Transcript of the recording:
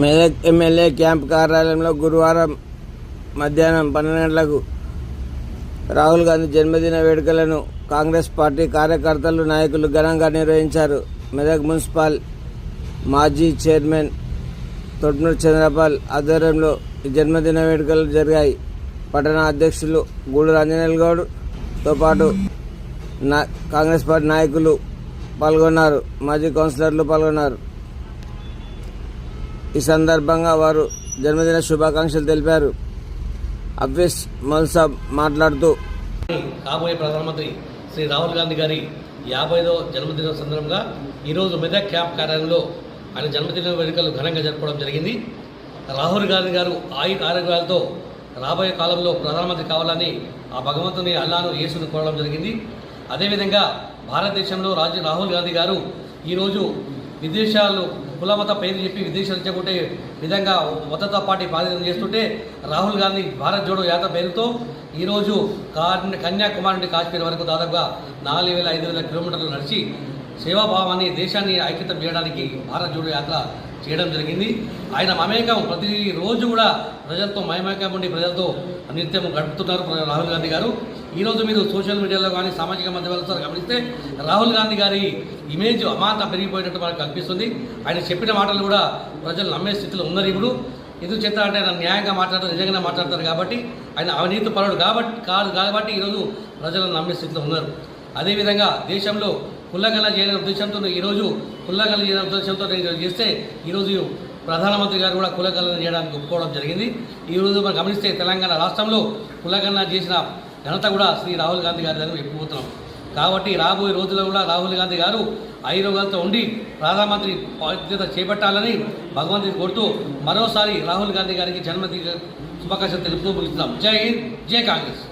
Medak MLA camp కార్యాలయంలో గురువారం మధ్యాహ్నం 12 గంటలకు రాహుల్ గాంధీ జన్మదిన వేడుకలను కాంగ్రెస్ పార్టీ కార్యకర్తలు, నాయకులు ఘనంగా నిర్వహించారు. మెదక్ మున్సిపల్ మాజీ చైర్మన్ తొట్నూరు చంద్రపాల్ ఆధ్వర్యంలో ఈ జన్మదిన వేడుకలు జరిగాయి. పట్టణ అధ్యక్షులు గూడూరు ఆంజనేయులు గౌడ్తో పాటు కాంగ్రెస్ పార్టీ నాయకులు పాల్గొన్నారు. మాజీ కౌన్సిలర్లు పాల్గొన్నారు. ఈ సందర్భంగా వారు జన్మదిన శుభాకాంక్షలు తెలిపారు. హఫీజ్ మల్సాబ్ మాట్లాడుతూ కాబోయే ప్రధానమంత్రి శ్రీ రాహుల్ గాంధీ గారి 50వ జన్మదిన సందర్భంగా ఈరోజు మెదక్ క్యాంప్ కార్యాలయంలో ఆయన జన్మదిన వేడుకలు ఘనంగా జరుపుకోవడం జరిగింది. రాహుల్ గాంధీ గారు ఆరోగ్యాలతో రాబోయే కాలంలో ప్రధానమంత్రి కావాలని ఆ భగవంతుని అల్లాను యేసును కోరడం జరిగింది. అదేవిధంగా భారతదేశంలో రాహుల్ గాంధీ గారు ఈరోజు విదేశాలు కులమత పేరు చెప్పి విదేశాలు చెప్పుకుంటే విధంగా మతతో పార్టీ ప్రాతినిధ్యం చేస్తుంటే రాహుల్ గాంధీ భారత్ జోడో యాత్ర పేరుతో ఈరోజు కన్యాకుమారి నుండి కాశ్మీర్ వరకు దాదాపుగా 4,000-5,000 కిలోమీటర్లు నడిచి సేవాభావాన్ని దేశాన్ని ఐక్యతం చేయడానికి భారత్ జోడో యాత్ర చేయడం జరిగింది. ఆయన మమేకం ప్రతిరోజు కూడా ప్రజలతో మమేకం ఉండి ప్రజలతో నిత్యం గడుపుతున్నారు రాహుల్ గాంధీ గారు. ఈరోజు మీరు సోషల్ మీడియాలో కానీ సామాజిక మాధ్యమాలతో గమనిస్తే రాహుల్ గాంధీ గారి ఇమేజ్ అమాంత పెరిగిపోయినట్టు మనకు కనిపిస్తుంది. ఆయన చెప్పిన మాటలు కూడా ప్రజలు నమ్మే స్థితిలో ఉన్నారు. ఇప్పుడు ఎందుకు చేత అంటే ఆయన న్యాయంగా మాట్లాడతారు, నిజంగానే మాట్లాడతారు కాబట్టి, ఆయన అవినీతి పరుడు కాబట్టి ఈరోజు ప్రజలను నమ్మే స్థితిలో ఉన్నారు. అదేవిధంగా దేశంలో కుల్లగల్ల చేయని ఉద్దేశంతో చేస్తే ఈరోజు ప్రధానమంత్రి గారు కూడా కులగల్లన చేయడానికి ఒప్పుకోవడం జరిగింది. ఈరోజు మనం గమనిస్తే తెలంగాణ రాష్ట్రంలో కులగల్లన చేసిన ఘనత కూడా శ్రీ రాహుల్ గాంధీ గారి దగ్గర చెప్పుకుంటున్నాం. కాబట్టి రాబోయే రోజుల్లో కూడా రాహుల్ గాంధీ గారు ఆరోగ్యాలతో ఉండి ప్రధానమంత్రి బాధ్యత చేపట్టాలని భగవంతుని కోరుతూ మరోసారి రాహుల్ గాంధీ గారికి జన్మదిన శుభాకాంక్షలు తెలుపుతూ ముగిస్తున్నాం. జై హింద్, జై కాంగ్రెస్.